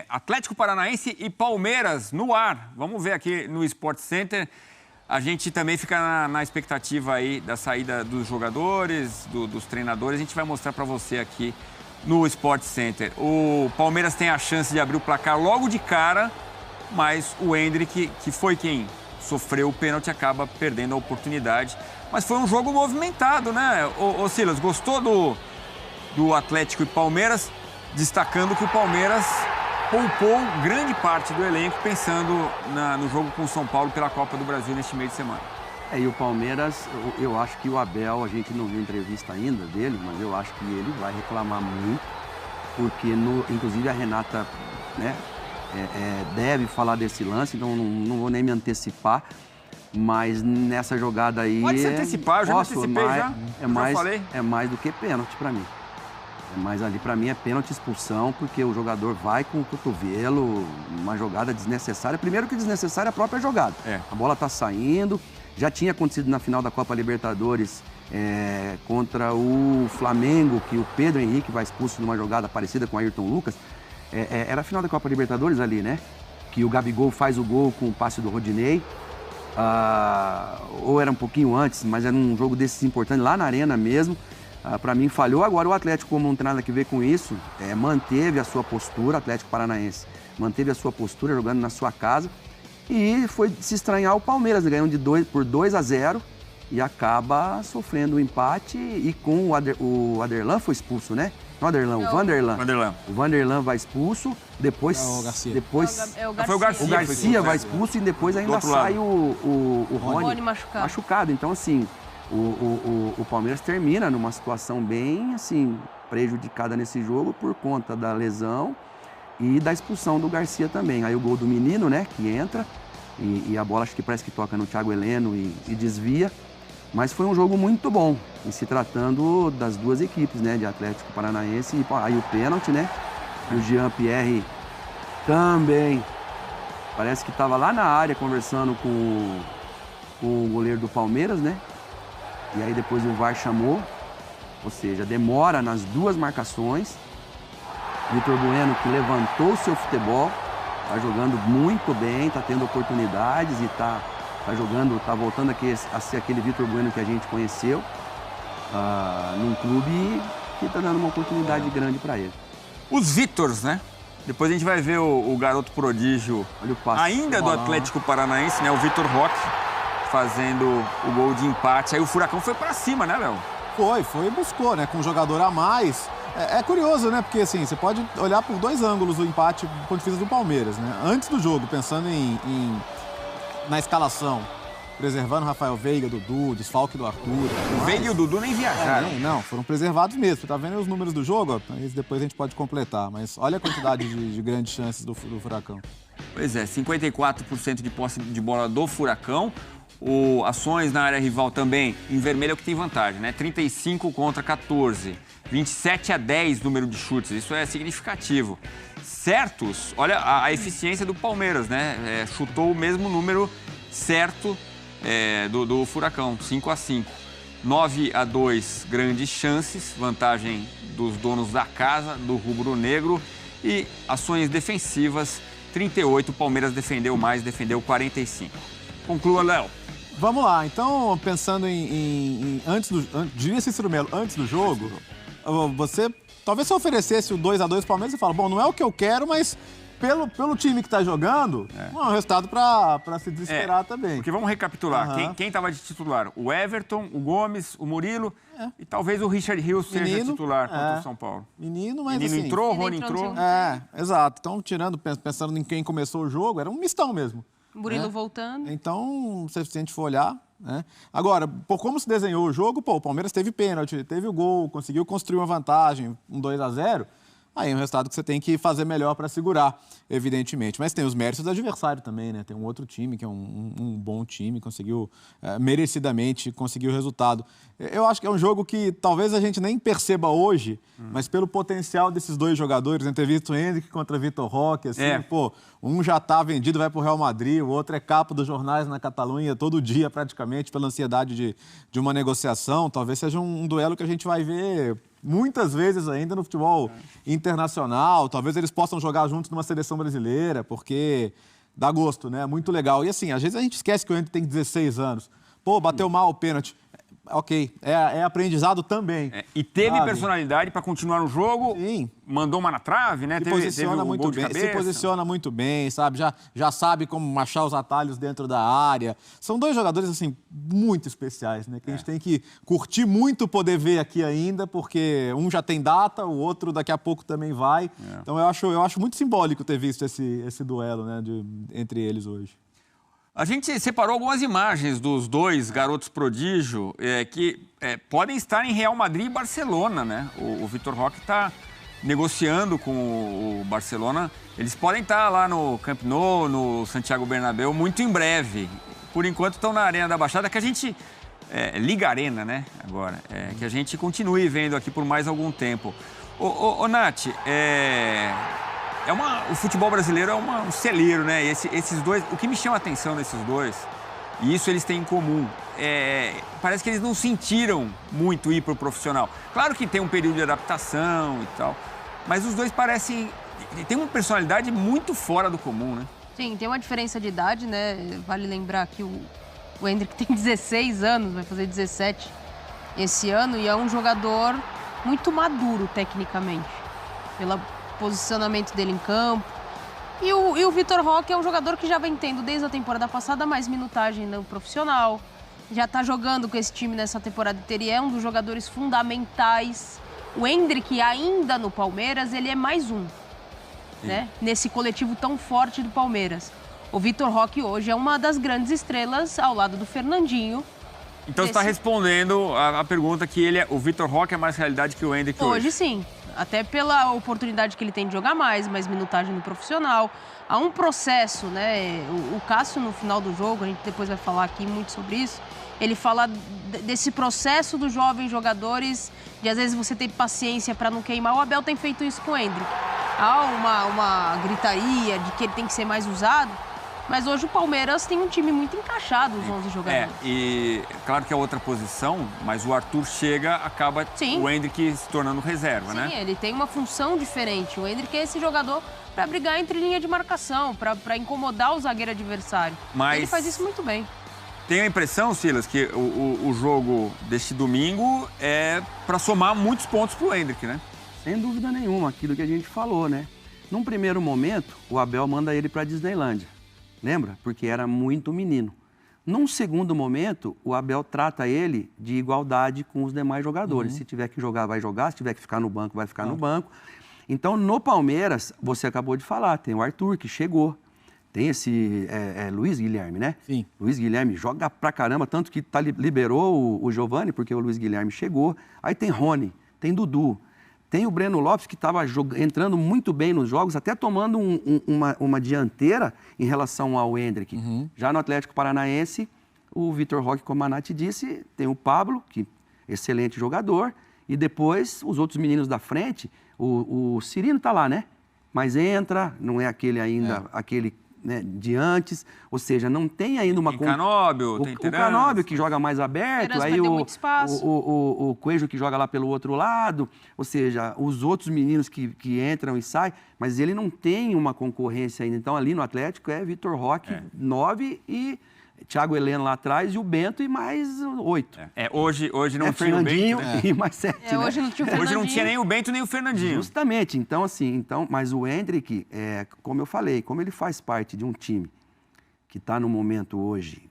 Atlético Paranaense e Palmeiras no ar. Vamos ver aqui no Sport Center. A gente também fica na expectativa aí da saída dos jogadores, dos treinadores. A gente vai mostrar para você aqui no Sport Center. O Palmeiras tem a chance de abrir o placar logo de cara, mas o Endrick, que foi quem sofreu o pênalti, acaba perdendo a oportunidade. Mas foi um jogo movimentado, né? Ô Silas, gostou do Atlético e Palmeiras? Destacando que o Palmeiras poupou grande parte do elenco pensando no jogo com o São Paulo pela Copa do Brasil neste meio de semana. E o Palmeiras, eu acho que o Abel, a gente não viu entrevista ainda dele, mas eu acho que ele vai reclamar muito, porque inclusive a Renata, né, deve falar desse lance, então não vou nem me antecipar, mas nessa jogada aí... Pode se antecipar, eu já me antecipei já. É mais do que pênalti para mim. Mas ali, para mim, é pênalti, expulsão, porque o jogador vai com o cotovelo, uma jogada desnecessária. Primeiro que desnecessária é a própria jogada. A bola está saindo. Já tinha acontecido na final da Copa Libertadores contra o Flamengo, que o Pedro Henrique vai expulso numa jogada parecida com o Ayrton Lucas. Era a final da Copa Libertadores ali, né? Que o Gabigol faz o gol com o passe do Rodinei. Ou era um pouquinho antes, mas era um jogo desses importantes, lá na Arena mesmo. Para mim falhou. Agora o Atlético, como não tem nada a ver com isso, manteve a sua postura, Atlético Paranaense, manteve a sua postura jogando na sua casa e foi se estranhar o Palmeiras, ganhando por 2-0 e acaba sofrendo o empate e com o Aderlan foi expulso, né? Não, Aderlan, o Vanderlan. O Vanderlan vai expulso, depois... o Garcia. Foi o Garcia. O Garcia vai expulso e depois ainda sai o Rony machucado. Então, assim... O Palmeiras termina numa situação bem, assim, prejudicada nesse jogo por conta da lesão e da expulsão do Garcia também. Aí o gol do Menino, né, que entra e a bola acho que parece que toca no Thiago Heleno e desvia. Mas foi um jogo muito bom, em se tratando das duas equipes, né, de Atlético Paranaense e aí o pênalti, né, o Jean Pierre também. Parece que estava lá na área conversando com o goleiro do Palmeiras, né? E aí depois o VAR chamou, ou seja, demora nas duas marcações. Vitor Bueno, que levantou o seu futebol, está jogando muito bem, está tendo oportunidades e está voltando a ser aquele Vitor Bueno que a gente conheceu, num clube que está dando uma oportunidade grande para ele. Os Vítors, né? Depois a gente vai ver o garoto prodígio ainda do Atlético Paranaense, né? O Vitor Roque, fazendo o gol de empate. Aí o Furacão foi pra cima, né, Léo? Foi e buscou, né? Com um jogador a mais. É curioso, né? Porque, assim, você pode olhar por dois ângulos o empate do ponto de vista do Palmeiras, né? Antes do jogo, pensando na escalação, preservando Rafael Veiga, Dudu, desfalque do Arthur. O Veiga e o Dudu nem viajaram. Não, foram preservados mesmo. Você tá vendo os números do jogo? Ó, depois a gente pode completar. Mas olha a quantidade de grandes chances do Furacão. Pois é, 54% de posse de bola do Furacão. Ações na área rival também, em vermelho é o que tem vantagem, né? 35 contra 14, 27-10 número de chutes, isso é significativo. Certos, olha a eficiência do Palmeiras, né? Chutou o mesmo número certo do Furacão, 5-5. 9-2, grandes chances, vantagem dos donos da casa, do rubro-negro. E ações defensivas, 38, o Palmeiras defendeu mais, defendeu 45. Conclua, Léo. Vamos lá, então, pensando diria Cícero Melo, antes do jogo, talvez você oferecesse o 2-2 pro Palmeiras e fala, bom, não é o que eu quero, mas pelo time que tá jogando, não é um resultado para se desesperar também. Porque vamos recapitular, quem tava de titular? O Everton, o Gomes, o Murilo e talvez o Richard Rios seja titular contra o São Paulo. Menino, mas Menino assim... entrou, Rony entrou. Exato. Então, pensando em quem começou o jogo, era um mistão mesmo. Murilo voltando. Então, se a gente for olhar, né? Agora, por como se desenhou o jogo, o Palmeiras teve pênalti, teve o gol, conseguiu construir uma vantagem, um 2-0. Aí é um resultado que você tem que fazer melhor para segurar, evidentemente. Mas tem os méritos do adversário também, né? Tem um outro time que é um bom time, conseguiu merecidamente conseguir o resultado. Eu acho que é um jogo que talvez a gente nem perceba hoje, mas pelo potencial desses dois jogadores, né? Ter visto o Endrick contra Vitor Roque, assim, um já está vendido, vai para o Real Madrid, o outro é capa dos jornais na Catalunha todo dia praticamente, pela ansiedade de uma negociação. Talvez seja um duelo que a gente vai ver muitas vezes ainda no futebol internacional. Talvez eles possam jogar juntos numa seleção brasileira, porque dá gosto, né? Muito legal. E assim, às vezes a gente esquece que o Hendrick tem 16 anos. Pô, bateu mal o pênalti. Ok, é aprendizado também. E teve personalidade para continuar no jogo. Sim. Mandou uma na trave, né? Se posiciona muito bem, se posiciona muito bem, sabe? Já sabe como achar os atalhos dentro da área. São dois jogadores, assim, muito especiais, né? Que a gente tem que curtir muito poder ver aqui ainda, porque um já tem data, o outro daqui a pouco também vai. Então eu acho muito simbólico ter visto esse duelo, né, entre eles hoje. A gente separou algumas imagens dos dois garotos prodígio que podem estar em Real Madrid e Barcelona, né? O Vitor Roque está negociando com o Barcelona. Eles podem estar lá no Camp Nou, no Santiago Bernabéu, muito em breve. Por enquanto estão na Arena da Baixada, que a gente... Liga Arena, né? Agora. Que a gente continue vendo aqui por mais algum tempo. Ô Nath, o futebol brasileiro é um celeiro, né? Esses dois, o que me chama a atenção desses dois, e isso eles têm em comum, parece que eles não sentiram muito ir para o profissional. Claro que tem um período de adaptação e tal, mas os dois parecem... Tem uma personalidade muito fora do comum, né? Sim, tem uma diferença de idade, né? Vale lembrar que o Hendrick tem 16 anos, vai fazer 17 esse ano, e é um jogador muito maduro tecnicamente, pelo posicionamento dele em campo. E o Vitor Roque é um jogador que já vem tendo desde a temporada passada mais minutagem no profissional. Já está jogando com esse time nessa temporada inteira e é um dos jogadores fundamentais. O Hendrick, ainda no Palmeiras, ele é mais um, né? Nesse coletivo tão forte do Palmeiras. O Vitor Roque hoje é uma das grandes estrelas ao lado do Fernandinho. Então você está respondendo a pergunta que o Vitor Roque é mais realidade que o Hendrick hoje. Hoje sim. Até pela oportunidade que ele tem de jogar mais minutagem no profissional. Há um processo, né? O Cássio, no final do jogo, a gente depois vai falar aqui muito sobre isso, ele fala desse processo dos jovens jogadores, de às vezes você ter paciência para não queimar. O Abel tem feito isso com o Hendrick. Há uma gritaria de que ele tem que ser mais usado, mas hoje o Palmeiras tem um time muito encaixado, os 11 jogadores. E claro que é outra posição, mas o Arthur acaba o Hendrick se tornando reserva, né? Sim, ele tem uma função diferente. O Hendrick é esse jogador para brigar entre linha de marcação, para incomodar o zagueiro adversário. Mas ele faz isso muito bem. Tenho a impressão, Silas, que o jogo deste domingo é para somar muitos pontos pro Hendrick, né? Sem dúvida nenhuma, aquilo que a gente falou, né? Num primeiro momento, o Abel manda ele para Disneylândia. Lembra? Porque era muito menino. Num segundo momento, o Abel trata ele de igualdade com os demais jogadores. Se tiver que jogar, vai jogar. Se tiver que ficar no banco, vai ficar no banco. Então, no Palmeiras, você acabou de falar, tem o Arthur, que chegou. Tem esse Luiz Guilherme, né? Sim. Luiz Guilherme joga pra caramba, tanto que liberou o Giovani, porque o Luiz Guilherme chegou. Aí tem Rony, tem Dudu. Tem o Breno Lopes, que estava entrando muito bem nos jogos, até tomando uma dianteira em relação ao Hendrick. Já no Atlético Paranaense, o Vitor Roque, como a Nath disse, tem o Pablo, que excelente jogador, e depois os outros meninos da frente, o Cirino está lá, né? Mas entra, não é aquele ainda, aquele... né, de antes, ou seja, não tem ainda uma... Tem Canóbio, tem Terence. O Canóbio que joga mais aberto, Terence aí o Coelho que joga lá pelo outro lado, ou seja, os outros meninos que entram e saem, mas ele não tem uma concorrência ainda. Então, ali no Atlético é Vitor Roque, 9 e Thiago Heleno lá atrás e o Bento e mais 8. Hoje não tinha Fernandinho o Bento, né? e mais 7, né? Hoje não tinha o Fernandinho. Hoje não tinha nem o Bento nem o Fernandinho. Justamente, então mas o Hendrick, como eu falei, como ele faz parte de um time que está no momento hoje,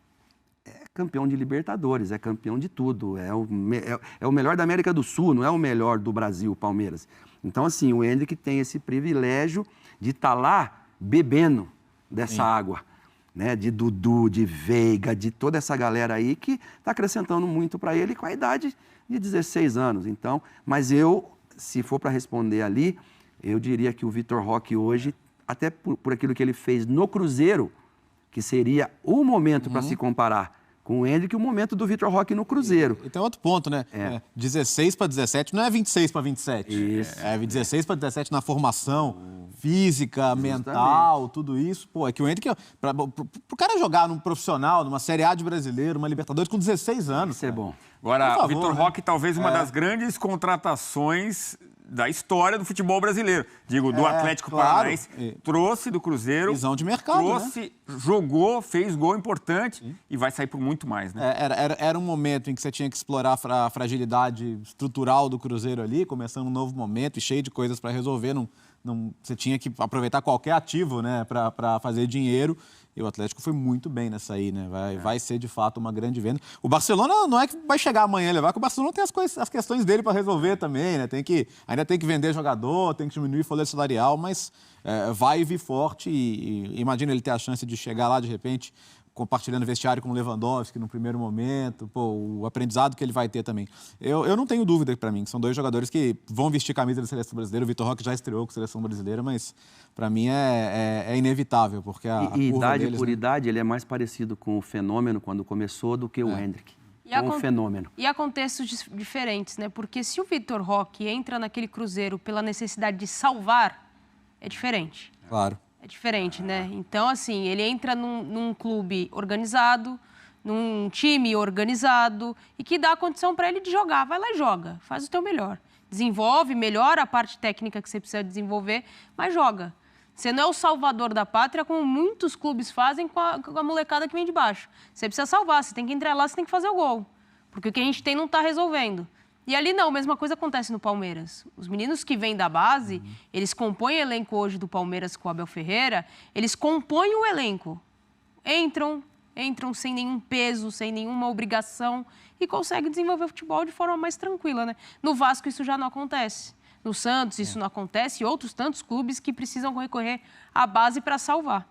é campeão de Libertadores, é campeão de tudo, é o melhor da América do Sul, não é o melhor do Brasil, o Palmeiras. Então, assim, o Hendrick tem esse privilégio de estar lá bebendo dessa água, né, de Dudu, de Veiga, de toda essa galera aí que está acrescentando muito para ele com a idade de 16 anos. Então, mas se for para responder ali, eu diria que o Vitor Roque hoje, até por aquilo que ele fez no Cruzeiro, que seria o momento para se comparar com o Hendrick, o momento do Vitor Roque no Cruzeiro. E tem outro ponto, né? 16 para 17 não é 26 para 27. Isso. É 16 para 17 na formação física, mental, tudo isso. Pô, é que o Hendrick, pro cara jogar num profissional, numa Série A de brasileiro, uma Libertadores com 16 anos. Isso é bom. Agora, o Vitor Roque, talvez uma das grandes contratações da história do futebol brasileiro. Digo, do Atlético Paranaense, trouxe do Cruzeiro. Visão de mercado, trouxe, jogou, fez gol importante e vai sair por muito mais, né? Era um momento em que você tinha que explorar a fragilidade estrutural do Cruzeiro ali, começando um novo momento e cheio de coisas para resolver. Você tinha que aproveitar qualquer ativo, né, para fazer dinheiro. E o Atlético foi muito bem nessa aí, né? Vai ser, de fato, uma grande venda. O Barcelona não é que vai chegar amanhã e levar, que o Barcelona tem as questões dele para resolver também, né? Ainda tem que vender jogador, tem que diminuir folha salarial, mas vai vir forte e imagina ele ter a chance de chegar lá, de repente, compartilhando vestiário com o Lewandowski no primeiro momento, o aprendizado que ele vai ter também. Eu não tenho dúvida, para mim, que são dois jogadores que vão vestir camisa da Seleção Brasileira. O Vitor Roque já estreou com a Seleção Brasileira, mas para mim é inevitável, porque a curva idade deles, por idade, ele é mais parecido com o Fenômeno quando começou do que o Endrick. Com o Fenômeno. E há contextos diferentes, né? Porque se o Vitor Roque entra naquele Cruzeiro pela necessidade de salvar, é diferente. Claro. É diferente, né? Então, assim, ele entra num clube organizado, num time organizado e que dá a condição para ele de jogar. Vai lá e joga, faz o teu melhor. Desenvolve, melhora a parte técnica que você precisa desenvolver, mas joga. Você não é o salvador da pátria, como muitos clubes fazem com a molecada que vem de baixo. Você precisa salvar, você tem que entrar lá, você tem que fazer o gol. Porque o que a gente tem não está resolvendo. E ali não, a mesma coisa acontece no Palmeiras. Os meninos que vêm da base, eles compõem o elenco hoje do Palmeiras com o Abel Ferreira, eles compõem o elenco. Entram sem nenhum peso, sem nenhuma obrigação e conseguem desenvolver o futebol de forma mais tranquila, né? No Vasco isso já não acontece. No Santos isso não acontece e outros tantos clubes que precisam recorrer à base para salvar.